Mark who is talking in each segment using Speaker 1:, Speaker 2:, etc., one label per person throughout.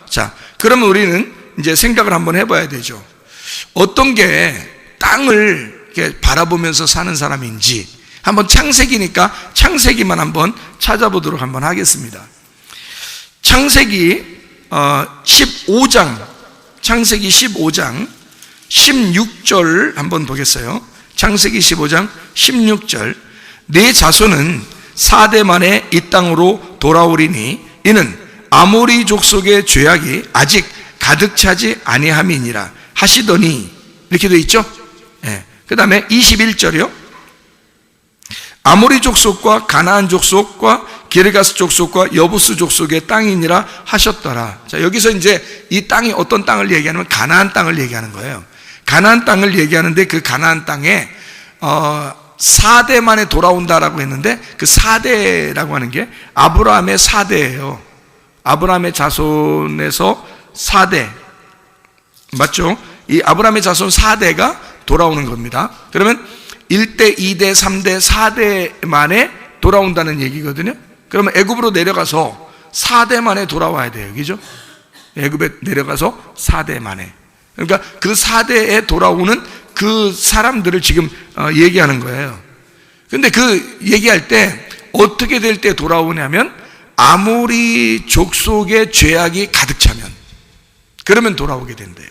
Speaker 1: 자, 그러면 우리는 이제 생각을 한번 해봐야 되죠. 어떤 게 땅을 이렇게 바라보면서 사는 사람인지 한번 창세기니까 창세기만 한번 찾아보도록 한번 하겠습니다. 창세기 15장, 창세기 15장 16절 한번 보겠어요. 창세기 15장 16절. 내 자손은 4대 만에 이 땅으로 돌아오리니 이는 아모리 족속의 죄악이 아직 가득 차지 아니함이니라 하시더니, 이렇게 되어 있죠. 그 다음에 21절이요. 아모리 족속과 가나안 족속과 기르가스 족속과 여부스 족속의 땅이니라 하셨더라. 자, 여기서 이제 이 땅이 어떤 땅을 얘기하냐면 가나안 땅을 얘기하는 거예요. 가나안 땅을 얘기하는데 그 가나안 땅에 4대 만에 돌아온다라고 했는데 그 4대라고 하는 게 아브라함의 4대예요. 아브라함의 자손에서 4대, 맞죠? 이 아브라함의 자손 4대가 돌아오는 겁니다. 그러면 1대, 2대, 3대, 4대 만에 돌아온다는 얘기거든요. 그러면 애굽으로 내려가서 4대 만에 돌아와야 돼요. 그죠? 애굽에 내려가서 4대 만에. 그러니까 그 4대에 돌아오는 그 사람들을 지금 얘기하는 거예요. 근데 그 얘기할 때 어떻게 될 때 돌아오냐면 아모리 족속의 죄악이 가득 차면, 그러면 돌아오게 된대요.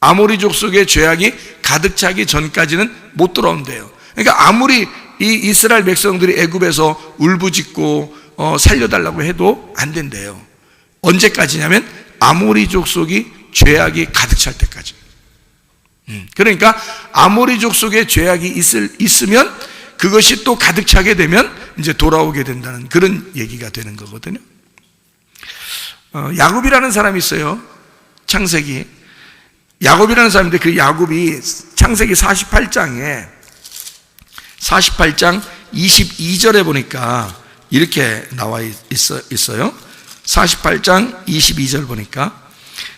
Speaker 1: 아모리 족속의 죄악이 가득 차기 전까지는 못 돌아온대요. 그러니까 아무리 이 이스라엘 백성들이 애굽에서 울부짖고 살려달라고 해도 안 된대요. 언제까지냐면 아모리 족속이 죄악이 가득 찰 때까지. 그러니까 아모리 족속의 죄악이 있으면 그것이 또 가득 차게 되면 이제 돌아오게 된다는 그런 얘기가 되는 거거든요. 야곱이라는 사람이 있어요. 창세기. 야곱이라는 사람인데 그 야곱이 창세기 48장 22절에 보니까 이렇게 나와 있어요. 48장 22절 보니까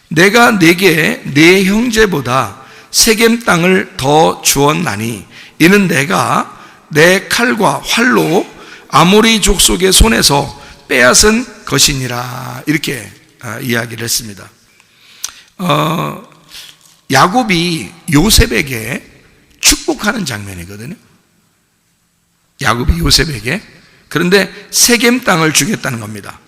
Speaker 1: 내가 내게 내 형제보다 세겜 땅을 더 주었나니 이는 내가 내 칼과 활로 아모리 족속의 손에서 빼앗은 것이니라. 이렇게 이야기를 했습니다. 야곱이 요셉에게 축복하는 장면이거든요. 야곱이 요셉에게. 그런데 세겜 땅을 주겠다는 겁니다.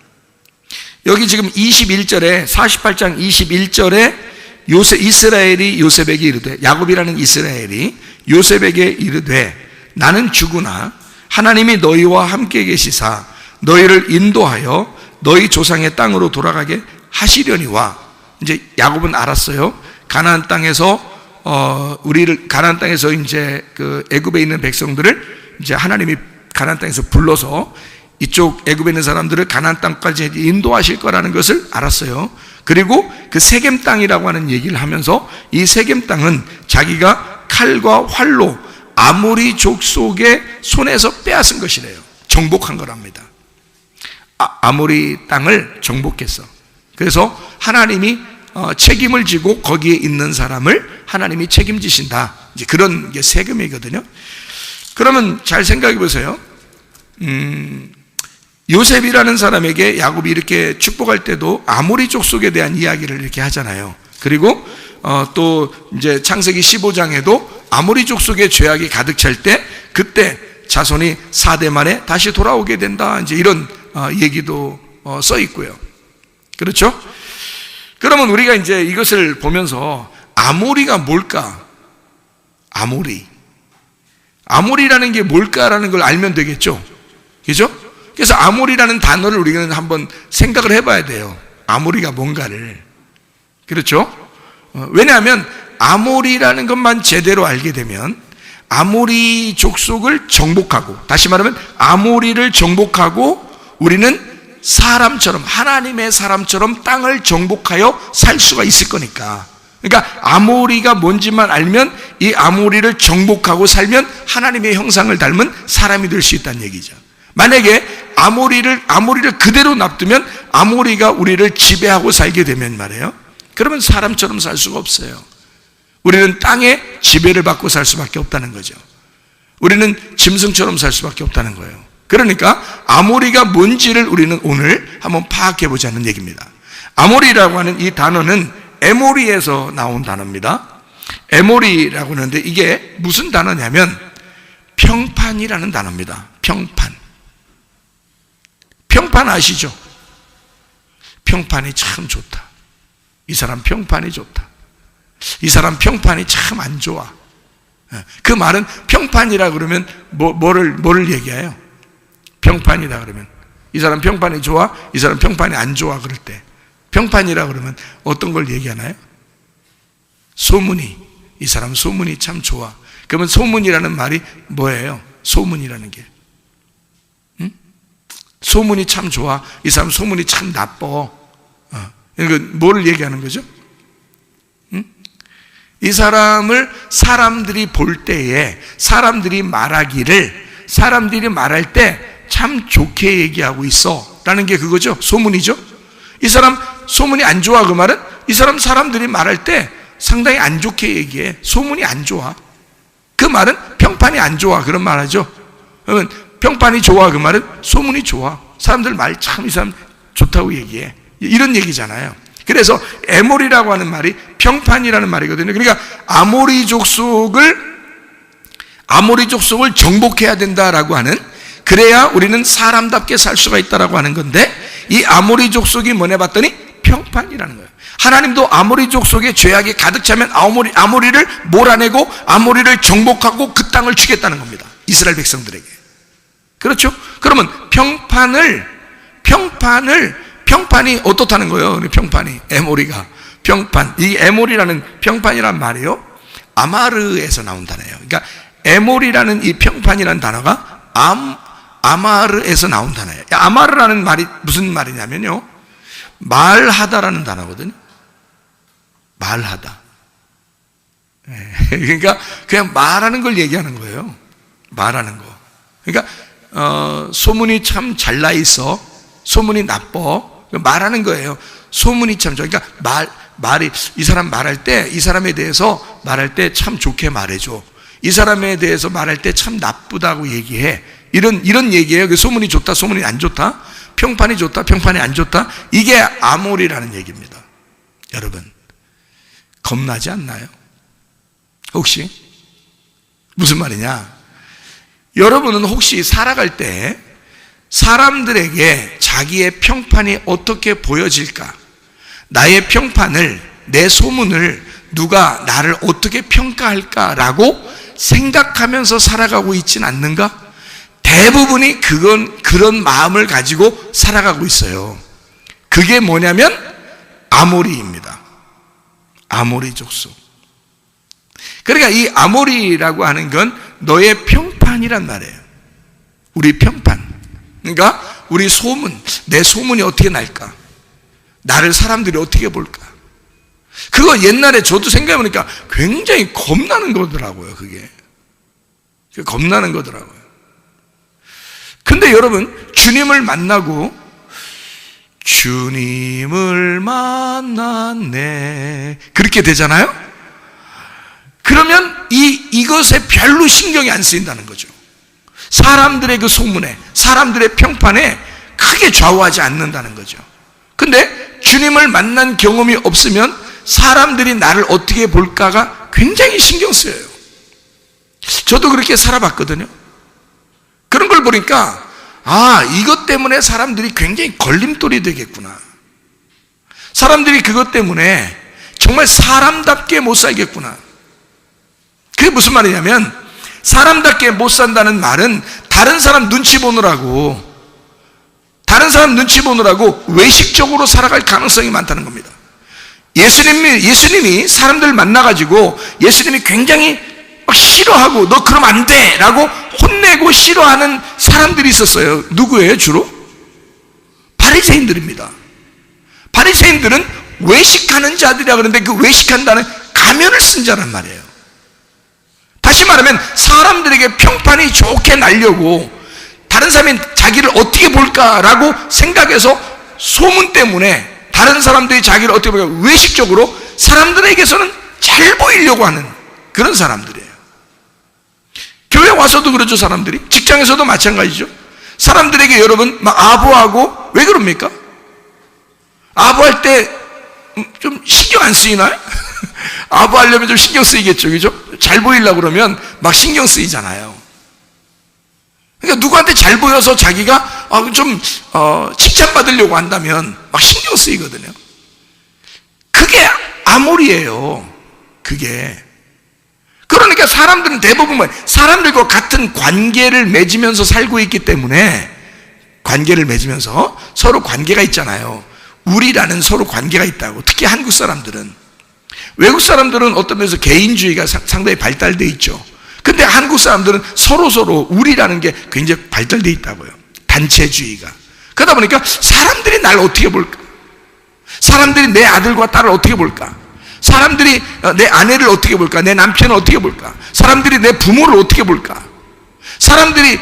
Speaker 1: 여기 지금 21절에 48장 21절에 이스라엘이 요셉에게 이르되, 야곱이라는 이스라엘이 요셉에게 이르되 나는 죽으나 하나님이 너희와 함께 계시사 너희를 인도하여 너희 조상의 땅으로 돌아가게 하시려니와. 이제 야곱은 알았어요. 가나안 땅에서 가나안 땅에서 이제 그 애굽에 있는 백성들을 이제 하나님이 가나안 땅에서 불러서 이쪽 애굽에 있는 사람들을 가나안 땅까지 인도하실 거라는 것을 알았어요. 그리고 그 세겜 땅이라고 하는 얘기를 하면서 이 세겜 땅은 자기가 칼과 활로 아모리 족속의 손에서 빼앗은 것이래요. 정복한 거랍니다. 아모리 땅을 정복했어. 그래서 하나님이 책임을 지고 거기에 있는 사람을 하나님이 책임지신다. 이제 그런 게 세금이거든요. 그러면 잘 생각해 보세요. 요셉이라는 사람에게 야곱이 이렇게 축복할 때도 아모리 족속에 대한 이야기를 이렇게 하잖아요. 그리고 또 이제 창세기 15장에도 아모리 족속의 죄악이 가득 찰 때 그때 자손이 4대 만에 다시 돌아오게 된다. 이제 이런 얘기도 써 있고요. 그렇죠? 그러면 우리가 이제 이것을 보면서 아모리가 뭘까? 아모리라는 게 뭘까라는 걸 알면 되겠죠? 그죠? 그래서 아모리라는 단어를 우리는 한번 생각을 해봐야 돼요. 아모리가 뭔가를. 그렇죠? 왜냐하면 아모리라는 것만 제대로 알게 되면 아모리 족속을 정복하고, 다시 말하면 아모리를 정복하고 우리는 사람처럼, 하나님의 사람처럼 땅을 정복하여 살 수가 있을 거니까. 그러니까 아모리가 뭔지만 알면 이 아모리를 정복하고 살면 하나님의 형상을 닮은 사람이 될 수 있다는 얘기죠. 만약에 아모리를 그대로 놔두면 아모리가 우리를 지배하고 살게 되면 말이에요, 그러면 사람처럼 살 수가 없어요. 우리는 땅에 지배를 받고 살 수밖에 없다는 거죠. 우리는 짐승처럼 살 수밖에 없다는 거예요. 그러니까 아모리가 뭔지를 우리는 오늘 한번 파악해 보자는 얘기입니다. 아모리라고 하는 이 단어는 에모리에서 나온 단어입니다. 에모리라고 하는데 이게 무슨 단어냐면 평판이라는 단어입니다. 평판. 평판 아시죠? 평판이 참 좋다. 이 사람 평판이 좋다. 이 사람 평판이 참 안 좋아. 그 말은 평판이라 그러면 뭐를 얘기해요? 평판이다 그러면 이 사람 평판이 좋아, 이 사람 평판이 안 좋아. 그럴 때 평판이라 그러면 어떤 걸 얘기하나요? 소문이, 이 사람 소문이 참 좋아. 그러면 소문이라는 말이 뭐예요? 소문이라는 게 소문이 참 좋아, 이 사람 소문이 참 나빠. 이거 뭐를 얘기하는 거죠? 이 사람을 사람들이 볼 때에 사람들이 말할 때 참 좋게 얘기하고 있어 라는 게 그거죠. 소문이죠. 이 사람 소문이 안 좋아. 그 말은 이 사람 사람들이 말할 때 상당히 안 좋게 얘기해. 소문이 안 좋아. 그 말은 평판이 안 좋아. 그런 말 하죠. 그러면 평판이 좋아. 그 말은 소문이 좋아. 사람들 말 참 이 사람 좋다고 얘기해. 이런 얘기잖아요. 그래서 에모리라고 하는 말이 평판이라는 말이거든요. 그러니까 아모리 족속을 정복해야 된다라고 하는, 그래야 우리는 사람답게 살 수가 있다라고 하는 건데, 이 아모리 족속이 뭐냐 봤더니 평판이라는 거예요. 하나님도 아모리 족속의 죄악이 가득 차면 아모리를 몰아내고 아모리를 정복하고 그 땅을 주겠다는 겁니다. 이스라엘 백성들에게. 그렇죠? 그러면 평판이 어떻다는 거예요? 평판이, 에모리가 평판. 이 에모리라는 평판이란 말이요, 아마르에서 나온 단어예요. 그러니까 에모리라는 이 평판이라는 단어가 아마르에서 나온 단어예요. 아마르라는 말이 무슨 말이냐면요, 말하다라는 단어거든요. 말하다. 그러니까 그냥 말하는 걸 얘기하는 거예요. 말하는 거. 그러니까 소문이 참 잘나 있어, 소문이 나빠, 말하는 거예요. 소문이 참 좋아. 그러니까 말이, 이 사람 말할 때, 이 사람에 대해서 말할 때 참 좋게 말해줘. 이 사람에 대해서 말할 때 참 나쁘다고 얘기해. 이런 얘기예요. 그 소문이 좋다, 소문이 안 좋다, 평판이 좋다, 평판이 안 좋다. 이게 아모리라는 얘기입니다. 여러분, 겁나지 않나요? 혹시? 무슨 말이냐? 여러분은 혹시 살아갈 때 사람들에게 자기의 평판이 어떻게 보여질까? 나의 평판을, 내 소문을 누가 나를 어떻게 평가할까라고 생각하면서 살아가고 있진 않는가? 대부분이 그런 마음을 가지고 살아가고 있어요. 그게 뭐냐면 아모리입니다. 아모리 족속. 그러니까 이 아모리라고 하는 건 너의 평판이란 말이에요. 우리 평판. 그러니까 우리 소문, 내 소문이 어떻게 날까? 나를 사람들이 어떻게 볼까? 그거 옛날에 저도 생각해보니까 굉장히 겁나는 거더라고요. 그게 겁나는 거더라고요. 근데 여러분, 주님을 만나고 주님을 만났네 그렇게 되잖아요. 그러면 이것에 별로 신경이 안 쓰인다는 거죠. 사람들의 그 소문에, 사람들의 평판에 크게 좌우하지 않는다는 거죠. 근데 주님을 만난 경험이 없으면 사람들이 나를 어떻게 볼까가 굉장히 신경 쓰여요. 저도 그렇게 살아봤거든요. 그런 걸 보니까 이것 때문에 사람들이 굉장히 걸림돌이 되겠구나. 사람들이 그것 때문에 정말 사람답게 못 살겠구나. 그게 무슨 말이냐면, 사람답게 못 산다는 말은 다른 사람 눈치 보느라고 외식적으로 살아갈 가능성이 많다는 겁니다. 예수님이 사람들 만나가지고 예수님이 굉장히 막 싫어하고 너 그러면 안 돼 라고 혼내고 싫어하는 사람들이 있었어요. 누구예요? 주로 바리새인들입니다. 바리새인들은 외식하는 자들이라 그러는데 그 외식한다는 가면을 쓴 자란 말이에요. 다시 말하면 사람들에게 평판이 좋게 날려고, 다른 사람이 자기를 어떻게 볼까라고 생각해서 소문 때문에 다른 사람들이 자기를 어떻게 볼까 외식적으로 사람들에게서는 잘 보이려고 하는 그런 사람들이에요. 교회 와서도 그러죠. 사람들이 직장에서도 마찬가지죠. 사람들에게 여러분 막 아부하고 왜 그럽니까? 아부할 때 좀 신경 안 쓰이나요? 아부하려면 좀 신경 쓰이겠죠, 그죠? 잘 보이려고 그러면 막 신경 쓰이잖아요. 그러니까 누구한테 잘 보여서 자기가 좀 칭찬받으려고 한다면 막 신경 쓰이거든요. 그게 아모리예요. 그게. 그러니까 사람들은 대부분 사람들과 같은 관계를 맺으면서 살고 있기 때문에, 관계를 맺으면서 서로 관계가 있잖아요. 우리라는 서로 관계가 있다고. 특히 한국 사람들은. 외국 사람들은 어떤 면에서 개인주의가 상당히 발달되어 있죠. 근데 한국 사람들은 서로 우리라는 게 굉장히 발달되어 있다고요. 단체주의가. 그러다 보니까 사람들이 날 어떻게 볼까? 사람들이 내 아들과 딸을 어떻게 볼까? 사람들이 내 아내를 어떻게 볼까? 내 남편을 어떻게 볼까? 사람들이 내 부모를 어떻게 볼까? 사람들이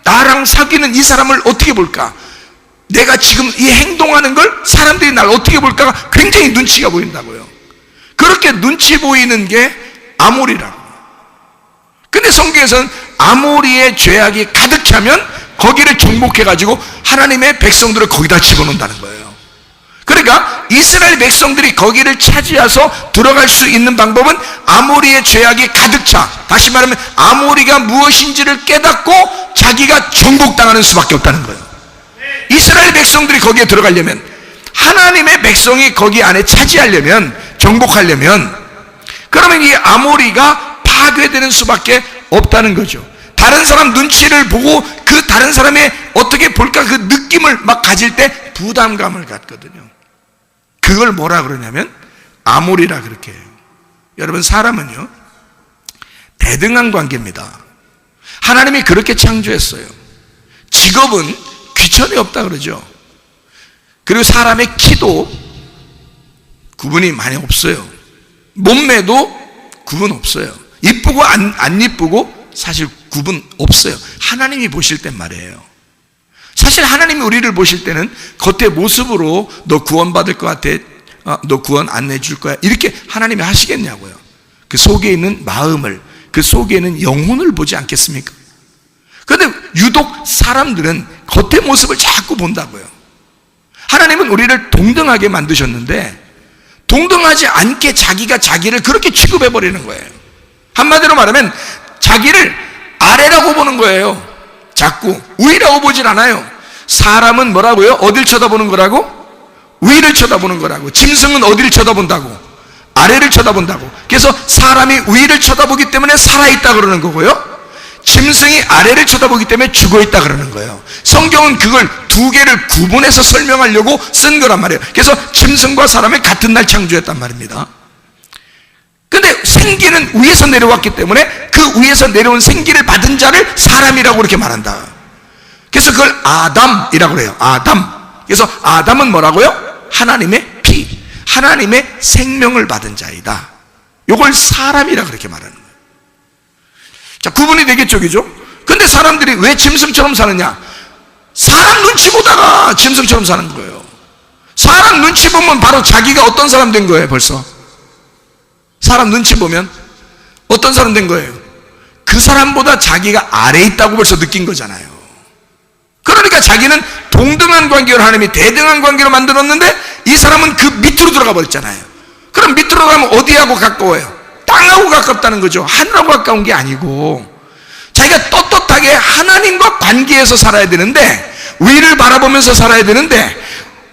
Speaker 1: 나랑 사귀는 이 사람을 어떻게 볼까? 내가 지금 이 행동하는 걸 사람들이 날 어떻게 볼까가 굉장히 눈치가 보인다고요. 그렇게 눈치 보이는 게 아모리라고. 근데 성경에서는 아모리의 죄악이 가득 차면 거기를 정복해가지고 하나님의 백성들을 거기다 집어넣는다는 거예요. 그러니까 이스라엘 백성들이 거기를 차지해서 들어갈 수 있는 방법은 아모리의 죄악이 가득 차, 다시 말하면 아모리가 무엇인지를 깨닫고 자기가 정복당하는 수밖에 없다는 거예요. 이스라엘 백성들이 거기에 들어가려면, 하나님의 백성이 거기 안에 차지하려면, 정복하려면, 그러면 이 아모리가 파괴되는 수밖에 없다는 거죠. 다른 사람 눈치를 보고 그 다른 사람의 어떻게 볼까 그 느낌을 막 가질 때 부담감을 갖거든요. 그걸 뭐라 그러냐면 아모리라 그렇게 해요. 여러분, 사람은요 대등한 관계입니다. 하나님이 그렇게 창조했어요. 직업은 귀천이 없다 그러죠. 그리고 사람의 키도 구분이 많이 없어요. 몸매도 구분 없어요. 이쁘고 안 이쁘고 사실 구분 없어요. 하나님이 보실 땐 말이에요. 사실 하나님이 우리를 보실 때는 겉의 모습으로 너 구원받을 것 같아, 너 구원 안 내줄 거야, 이렇게 하나님이 하시겠냐고요. 그 속에 있는 마음을, 그 속에 있는 영혼을 보지 않겠습니까? 그런데 유독 사람들은 겉의 모습을 자꾸 본다고요. 하나님은 우리를 동등하게 만드셨는데 동등하지 않게 자기가 자기를 그렇게 취급해버리는 거예요. 한마디로 말하면 자기를 아래라고 보는 거예요. 자꾸 위라고 보질 않아요. 사람은 뭐라고요? 어딜 쳐다보는 거라고? 위를 쳐다보는 거라고. 짐승은 어디를 쳐다본다고? 아래를 쳐다본다고. 그래서 사람이 위를 쳐다보기 때문에 살아있다 그러는 거고요, 짐승이 아래를 쳐다보기 때문에 죽어있다 그러는 거예요. 성경은 그걸 두 개를 구분해서 설명하려고 쓴 거란 말이에요. 그래서 짐승과 사람을 같은 날 창조했단 말입니다. 근데 생기는 위에서 내려왔기 때문에 그 위에서 내려온 생기를 받은 자를 사람이라고 그렇게 말한다. 그래서 그걸 아담이라고 그래요. 아담. 그래서 아담은 뭐라고요? 하나님의 피, 하나님의 생명을 받은 자이다. 이걸 사람이라고 그렇게 말하는 거예요. 자, 구분이 되겠죠, 그죠? 근데 사람들이 왜 짐승처럼 사느냐? 사람 눈치 보다가 짐승처럼 사는 거예요. 사람 눈치 보면 바로 자기가 어떤 사람 된 거예요, 벌써. 사람 눈치 보면 어떤 사람 된 거예요? 그 사람보다 자기가 아래에 있다고 벌써 느낀 거잖아요. 그러니까 자기는 동등한 관계로 하나님이 대등한 관계로 만들었는데 이 사람은 그 밑으로 들어가 버렸잖아요. 그럼 밑으로 가면 어디하고 가까워요? 땅하고 가깝다는 거죠. 하늘하고 가까운 게 아니고 자기가 떳떳하게 하나님과 관계에서 살아야 되는데, 위를 바라보면서 살아야 되는데,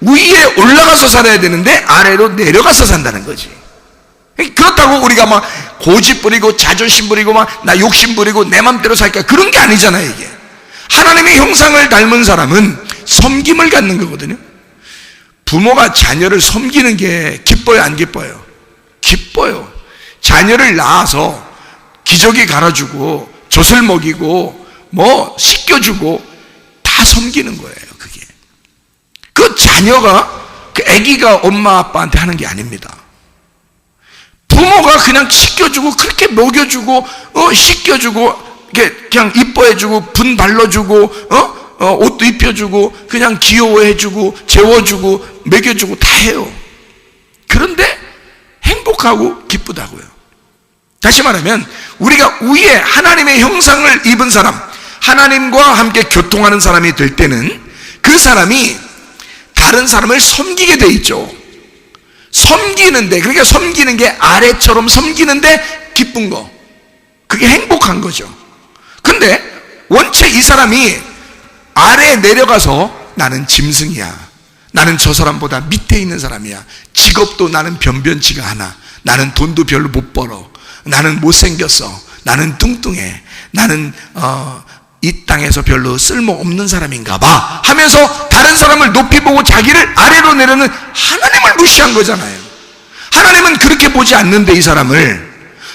Speaker 1: 위에 올라가서 살아야 되는데 아래로 내려가서 산다는 거지. 그렇다고 우리가 막 고집 부리고 자존심 부리고 막 나 욕심 부리고 내 맘대로 살까, 그런 게 아니잖아요. 이게 하나님의 형상을 닮은 사람은 섬김을 갖는 거거든요. 부모가 자녀를 섬기는 게 기뻐요, 안 기뻐요? 기뻐요. 자녀를 낳아서 기저귀 갈아주고 젖을 먹이고 뭐 씻겨주고 다 섬기는 거예요. 그게 그 자녀가, 그 아기가 엄마 아빠한테 하는 게 아닙니다. 부모가 그냥 씻겨주고 그렇게 먹여주고 씻겨주고 그냥 이뻐해주고 분 발라주고 옷도 입혀주고 그냥 귀여워해주고 재워주고 먹여주고 다 해요. 그런데 행복하고 기쁘다고요. 다시 말하면 우리가 위에 하나님의 형상을 입은 사람, 하나님과 함께 교통하는 사람이 될 때는 그 사람이 다른 사람을 섬기게 돼 있죠. 섬기는데, 그러니까 섬기는 게 아래처럼 섬기는데 기쁜 거, 그게 행복한 거죠. 근데 원체 이 사람이 아래에 내려가서 나는 짐승이야, 나는 저 사람보다 밑에 있는 사람이야, 직업도 나는 변변치가 않아, 나는 돈도 별로 못 벌어, 나는 못생겼어, 나는 뚱뚱해, 나는 이 땅에서 별로 쓸모없는 사람인가 봐 하면서 다른 사람을 높이 보고 자기를 아래로 내려는 하나님을 무시한 거잖아요. 하나님은 그렇게 보지 않는데 이 사람을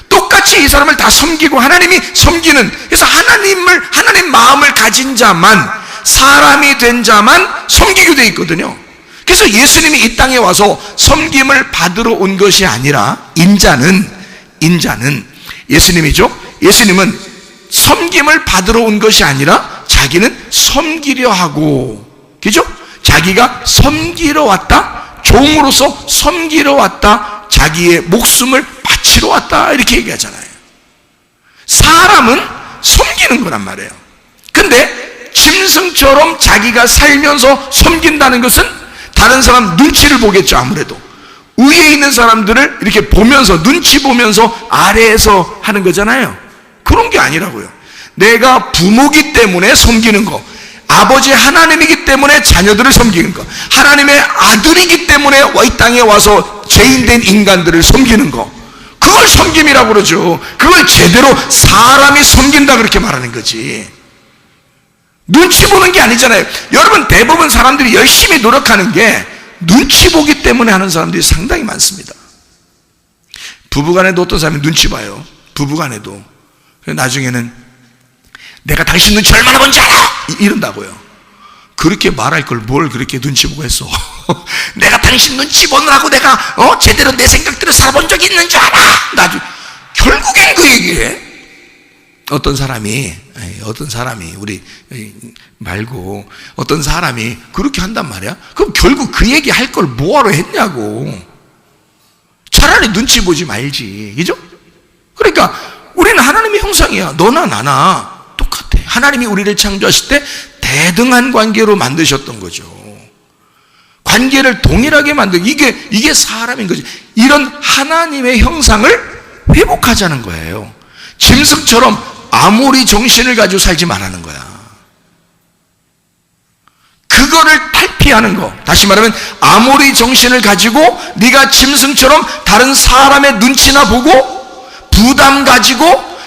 Speaker 1: 똑같이 이 사람을 다 섬기고 하나님이 섬기는, 그래서 하나님 마음을 가진 자만, 사람이 된 자만 섬기게 돼 있거든요. 그래서 예수님이 이 땅에 와서 섬김을 받으러 온 것이 아니라, 인자는 예수님이죠. 예수님은 섬김을 받으러 온 것이 아니라 자기는 섬기려 하고, 그죠? 자기가 섬기러 왔다, 종으로서 섬기러 왔다, 자기의 목숨을 바치러 왔다, 이렇게 얘기하잖아요. 사람은 섬기는 거란 말이에요. 근데 짐승처럼 자기가 살면서 섬긴다는 것은 다른 사람 눈치를 보겠죠. 아무래도 위에 있는 사람들을 이렇게 보면서, 눈치 보면서 아래에서 하는 거잖아요. 그런 게 아니라고요. 내가 부모기 때문에 섬기는 거, 아버지 하나님이기 때문에 자녀들을 섬기는 거, 하나님의 아들이기 때문에 이 땅에 와서 죄인된 인간들을 섬기는 거, 그걸 섬김이라고 그러죠. 그걸 제대로 사람이 섬긴다, 그렇게 말하는 거지. 눈치 보는 게 아니잖아요. 여러분, 대부분 사람들이 열심히 노력하는 게 눈치 보기 때문에 하는 사람들이 상당히 많습니다. 부부간에도 어떤 사람이 눈치 봐요. 부부간에도. 나중에는 내가 당신 눈치 얼마나 본지 알아! 이런다고요. 그렇게 말할 걸 뭘 그렇게 눈치 보고 했어. 내가 당신 눈치 보느라고 내가 제대로 내 생각대로 살아본 적이 있는 줄 알아! 결국엔 그 얘기해. 어떤 사람이 우리 말고 어떤 사람이 그렇게 한단 말이야. 그럼 결국 그 얘기 할 걸 뭐하러 했냐고. 차라리 눈치 보지 말지, 그죠? 그러니까 우리는 하나님의 형상이야. 너나 나나 똑같아. 하나님이 우리를 창조하실 때 대등한 관계로 만드셨던 거죠. 관계를 동일하게 만들고, 이게 사람인 거지. 이런 하나님의 형상을 회복하자는 거예요. 짐승처럼 아무리 정신을 가지고 살지 말라는 거야. 그거를 탈피하는 거. 다시 말하면 아무리 정신을 가지고 네가 짐승처럼 다른 사람의 눈치나 보고 부담 가지고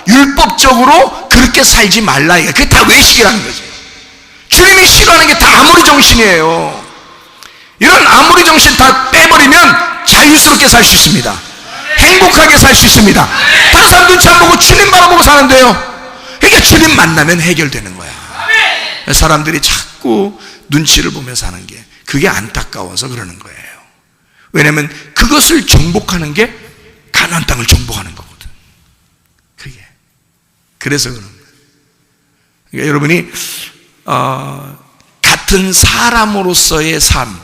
Speaker 1: 율법적으로 그렇게 살지 말라. 그게 다 외식이라는 거죠. 주님이 싫어하는 게 다 아무리 정신이에요. 이런 아무리 정신 다 빼버리면 자유스럽게 살 수 있습니다. 행복하게 살 수 있습니다. 다른 사람 눈치 안 보고 주님 바라보고 사는데요. 그러니까 주님 만나면 해결되는 거야. 사람들이 자꾸 눈치를 보면서 사는 게, 그게 안타까워서 그러는 거예요. 왜냐하면 그것을 정복하는 게 가나안 땅을 정복하는 거거든. 그게. 그래서 그런 거예요. 그러니까 여러분이 같은 사람으로서의 삶,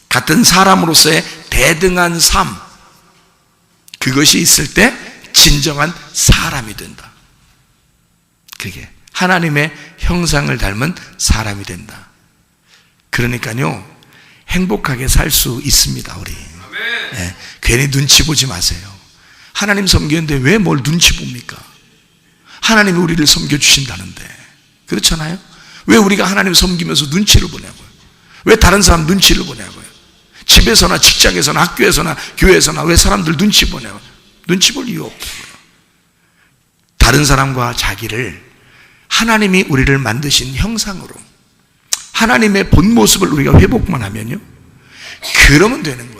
Speaker 1: 같은 사람으로서의 대등한 삶, 그것이 있을 때 진정한 사람이 된다. 그게 하나님의 형상을 닮은 사람이 된다. 그러니까요, 행복하게 살 수 있습니다. 우리 네, 괜히 눈치 보지 마세요. 하나님 섬기는데 왜 뭘 눈치 봅니까? 하나님이 우리를 섬겨주신다는데. 그렇잖아요? 왜 우리가 하나님 섬기면서 눈치를 보냐고요? 왜 다른 사람 눈치를 보냐고요? 집에서나 직장에서나 학교에서나 교회에서나 왜 사람들 눈치 보냐고요? 눈치 볼 이유 없어요. 다른 사람과 자기를 하나님이 우리를 만드신 형상으로, 하나님의 본 모습을 우리가 회복만 하면요, 그러면 되는 거예요.